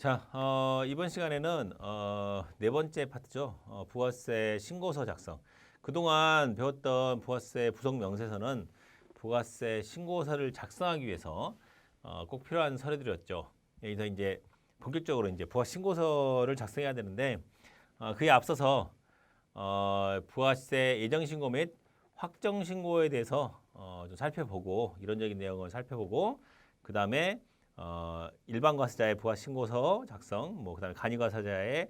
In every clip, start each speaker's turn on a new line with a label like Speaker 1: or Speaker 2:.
Speaker 1: 자, 이번 시간에는 네 번째 파트죠. 부가세 신고서 작성. 그동안 배웠던 부가세 부속 명세서는 부가세 신고서를 작성하기 위해서 꼭 필요한 서류들이었죠. 여기서 이제 본격적으로 이제 부가세 신고서를 작성해야 되는데 그에 앞서서 부가세 예정 신고 및 확정 신고에 대해서 좀 살펴보고 이론적인 내용을 살펴보고 그 다음에 일반 과세자의 부가세 신고서 작성, 뭐 그다음에 간이 과세자의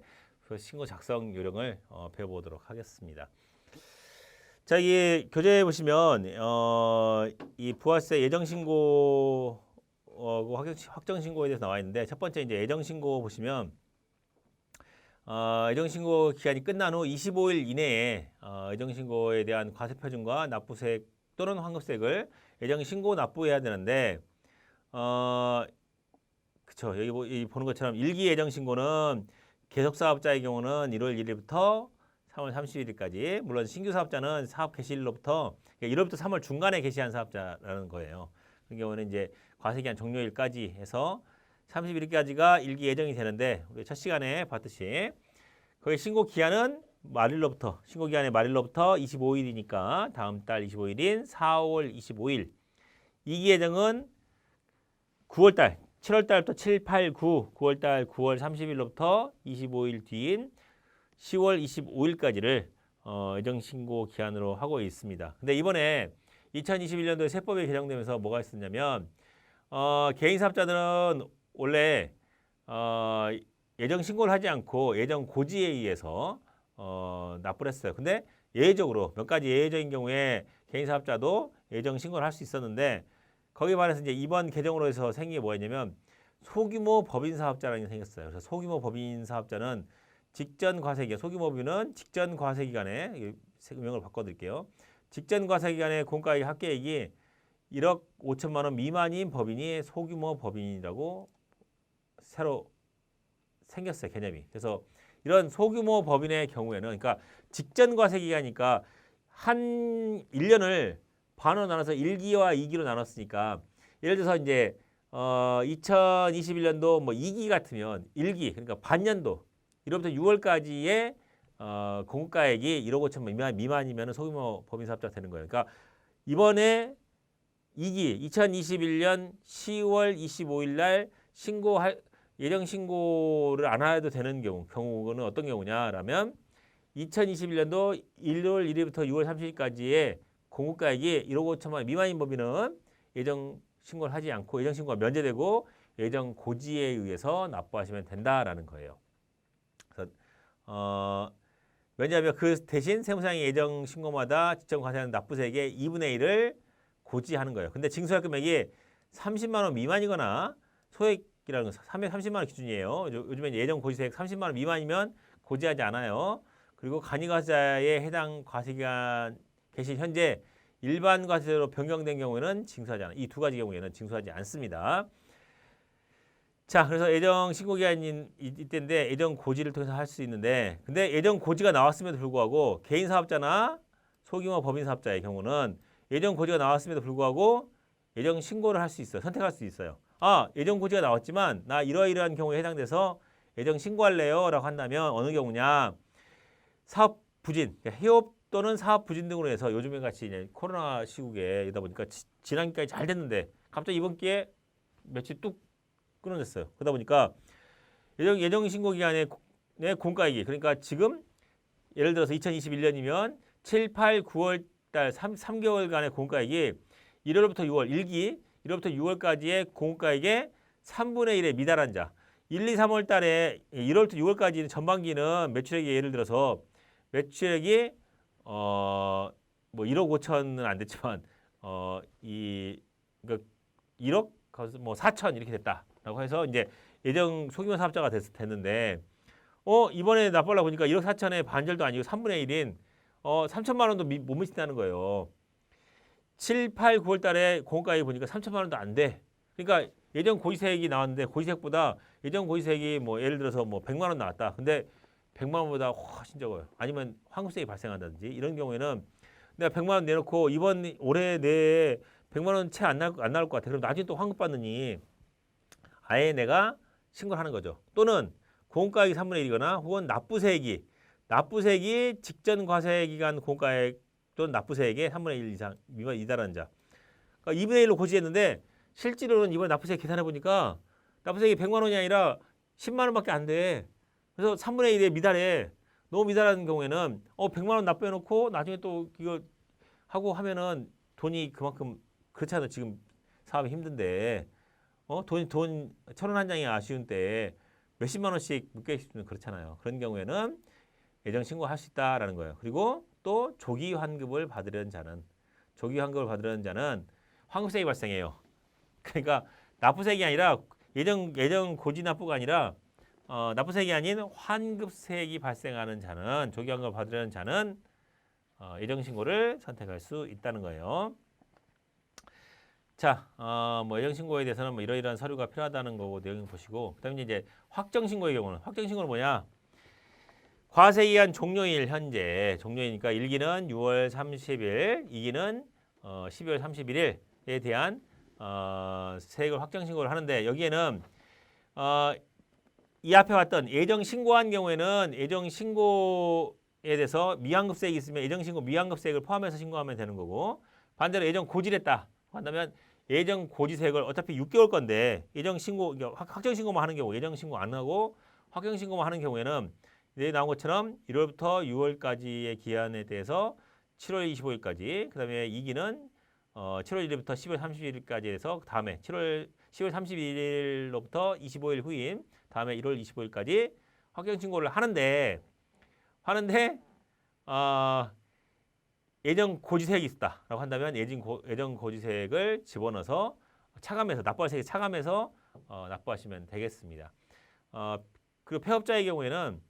Speaker 1: 신고 작성 요령을 배워보도록 하겠습니다. 자, 이 교재에 보시면 이 부가세 예정 신고 확정 신고에 대해서 나와 있는데 첫 번째 이제 예정 신고 보시면 예정 신고 기간이 끝난 후 25일 이내에 예정 신고에 대한 과세 표준과 납부세액 또는 환급세액을 예정 신고 납부해야 되는데 그쵸. 여기 보는 것처럼 일기 예정 신고는 계속 사업자의 경우는 1월 1일부터 3월 31일까지, 물론 신규 사업자는 사업 개시일로부터 1월부터 3월 중간에 개시한 사업자라는 거예요. 그 경우는 이제 과세기한 종료일까지 해서 31일까지가 일기 예정이 되는데 우리 첫 시간에 봤듯이 거기 신고 기한은 말일로부터 신고 기한의 말일로부터 25일이니까 다음 달 25일인 4월 25일. 이기 예정은 9월달 7월달부터 7, 8, 9, 9월달 9월 30일로부터 25일 뒤인 10월 25일까지를 예정신고 기한으로 하고 있습니다. 근데 이번에 2021년도에 세법이 개정되면서 뭐가 있었냐면 개인사업자들은 원래 예정신고를 하지 않고 예정고지에 의해서 납부를 했어요. 근데 예외적으로 몇 가지 예외적인 경우에 개인사업자도 예정신고를 할 수 있었는데 거기에 반해서 이제 이번 개정으로 해서 생긴 게 뭐였냐면 소규모 법인 사업자라는 게 생겼어요. 그래서 소규모 법인 사업자는 직전 과세기간, 소규모 법인은 직전 과세기간에 명을 바꿔드릴게요. 직전 과세기간에 공과액 합계액이 1억 5천만 원 미만인 법인이 소규모 법인이라고 새로 생겼어요. 개념이. 그래서 이런 소규모 법인의 경우에는 그러니까 직전 과세기간이니까 한 1년을 반으로 나눠서 1기와 2기로 나눴으니까 예를 들어서 이제 2021년도 뭐 2기 같으면 1기 그러니까 반년도 1월부터 6월까지의 공과액이 1억 5천만 미만이면 소규모 법인 사업자가 되는 거예요. 그러니까 이번에 2기 2021년 10월 25일 날 예정 신고를 안 해도 되는 경우는 어떤 경우냐라면 2021년도 1월 1일부터 6월 30일까지의 공급가액이 1억 5천만 원 미만인 법인은 예정 신고를 하지 않고 예정 신고가 면제되고 예정 고지에 의해서 납부하시면 된다라는 거예요. 그래서 왜냐하면 그 대신 세무상의 예정 신고마다 직전 과세하는 납부세액의 2분의 1을 고지하는 거예요. 근데 징수할 금액이 30만 원 미만이거나 소액이라는 거 330만 원 기준이에요. 요즘에 예정 고지세액 30만 원 미만이면 고지하지 않아요. 그리고 간이과세자에 해당 과세기간 계신 현재 일반 과세로 변경된 경우에는 징수하지 않아요. 이 두 가지 경우에는 징수하지 않습니다. 자, 그래서 예정 신고 기간이 이때인데 예정 고지를 통해서 할 수 있는데 근데 예정 고지가 나왔음에도 불구하고 개인 사업자나 소규모 법인 사업자의 경우는 예정 고지가 나왔음에도 불구하고 예정 신고를 할 수 있어요. 선택할 수 있어요. 예정 고지가 나왔지만 나 이러이러한 경우에 해당돼서 예정 신고할래요 라고 한다면 어느 경우냐 사업 부진, 해업 또는 사업 부진 등으로 해서 요즘에 같이 이제 코로나 시국에 이다 보니까 지난기까지 잘 됐는데 갑자기 이번 기회에 며칠 뚝 끊어졌어요. 그러다 보니까 예정 신고 기간의 공가액이 그러니까 지금 예를 들어서 2021년이면 7, 8, 9월 달 3개월간의 공가액이 1월부터 6월 1기 1월부터 6월까지의 공가액의 3분의 1에 미달한 자 1, 2, 3월 달에 1월부터 6월까지 전반기는 매출액이 예를 들어서 매출액이 뭐 1억 5천은 안 됐지만 그러니까 1억 뭐 4천 이렇게 됐다라고 해서 이제 예정 소규모 사업자가 됐는데 이번에 납부하려고 보니까 1억 4천의 반절도 아니고 3분의 1인 3천만 원도 못 미친다는 거예요. 7, 8, 9월 달에 공과액 보니까 3천만 원도 안 돼. 그러니까 예정 고지세액이 나왔는데 고지세액보다 예정 고지세액이 뭐 예를 들어서 뭐 100만 원 나왔다. 근데 100만 원보다 훨씬 적어요. 아니면 환급세액이 발생한다든지 이런 경우에는 내가 100만 원 내놓고 이번 올해 내에 100만 원 채 안 나올 것 같아. 그럼 나중에 또 환급 받느니 아예 내가 신고를 하는 거죠. 또는 공과액이 3분의 1이거나 혹은 납부세액이 직전 과세 기간 공과액 또는 납부세액의 3분의 1 이상 미만이다라는 자. 그러니까 2분의 1로 고지했는데 실제로는 이번에 납부세액 계산해 보니까 납부세액이 100만 원이 아니라 10만 원밖에 안 돼. 그래서 3분의 1에 미달해. 너무 미달하는 경우에는 100만 원 납부해 놓고 나중에 또 이거 하고 하면은 돈이 그만큼 그렇잖아. 지금 사업이 힘든데 돈 1,000원 한 장이 아쉬운 때 몇십만 원씩 묶여 있으면 그렇잖아요. 그런 경우에는 예정 신고할 수 있다라는 거예요. 그리고 또 조기 환급을 받으려는 자는 환급세액이 발생해요. 그러니까 납부세액이 아니라 예정 고지 납부가 아니라 납부세액이 아닌 환급세액이 발생하는 자는 조기 환급을 받으려는 자는 예정 신고를 선택할 수 있다는 거예요. 자, 뭐 예정 신고에 대해서는 뭐 이러이러한 서류가 필요하다는 거고 내용 보시고 그다음에 이제 확정 신고의 경우는 확정 신고는 뭐냐? 과세기간 종료일 현재 종료이니까 1기는 6월 30일, 2기는 12월 31일에 대한 세액을 확정 신고를 하는데 여기에는 이 앞에 봤던 예정 신고한 경우에는 예정 신고에 대해서 미환급세액이 있으면 예정 신고 미환급세액을 포함해서 신고하면 되는 거고 반대로 예정 고지했다 한다면 예정 고지세액을 어차피 6개월 건데 예정 신고 확정 신고만 하는 경우 예정 신고 안 하고 확정 신고만 하는 경우에는 여기 나온 것처럼 1월부터 6월까지의 기한에 대해서 7월 25일까지 그다음에 2기는 7월 1일부터 10월 31일까지 해서 다음에 10월 31일로부터 25일 후인 다음에 1월 25일까지 확정 신고를 하는데 예정 고지세액이 있다라고 한다면 예정 고지세액을 집어넣어서 차감해서 납부할 세액 차감해서 납부하시면 되겠습니다. 그리고 폐업자의 경우에는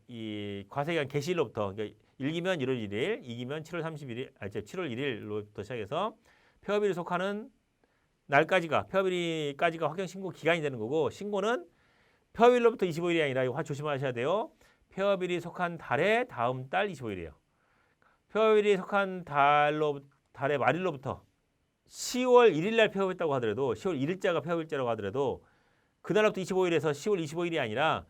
Speaker 1: 이 과세기간 개시일로부터 그러니까 1기면 1월 1일, 2기면 7월 1일로부터 시작해서 폐업일에 속하는 날까지가 폐업일까지가 확정 신고 기간이 되는 거고 신고는 폐업일로부터 25일이 아니라 이거 조심하셔야 돼요. 폐업일이 속한 달의 다음 달 25일이에요. 폐업일이 속한 달의 말일로부터 10월 1일 날 폐업했다고 하더라도 10월 1일자가 폐업일자라고 하더라도 그날부터 25일에서 10월 25일이 아니라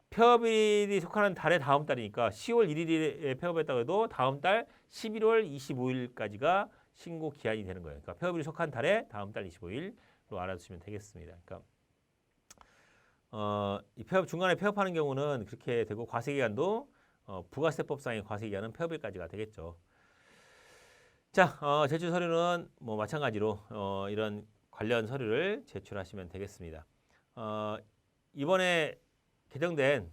Speaker 1: 폐업일이 속하는 달의 다음 달이니까 10월 1일에 폐업했다고 해도 다음 달 11월 25일까지가 신고 기한이 되는 거예요. 그러니까 폐업일이 속한 달의 다음 달 25일로 알아두시면 되겠습니다. 그러니까 이 중간에 폐업하는 경우는 그렇게 되고 과세기간도 부가세법상의 과세기간은 폐업일까지가 되겠죠. 자, 제출 서류는 뭐 마찬가지로 이런 관련 서류를 제출하시면 되겠습니다. 이번에 개정된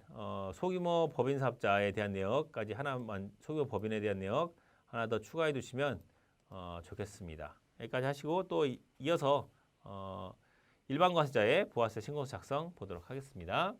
Speaker 1: 소규모 법인 사업자에 대한 내역까지 하나만 소규모 법인에 대한 내역 하나 더 추가해 두시면 좋겠습니다. 여기까지 하시고 또 이어서 일반 과세자의 부가세 신고서 작성 보도록 하겠습니다.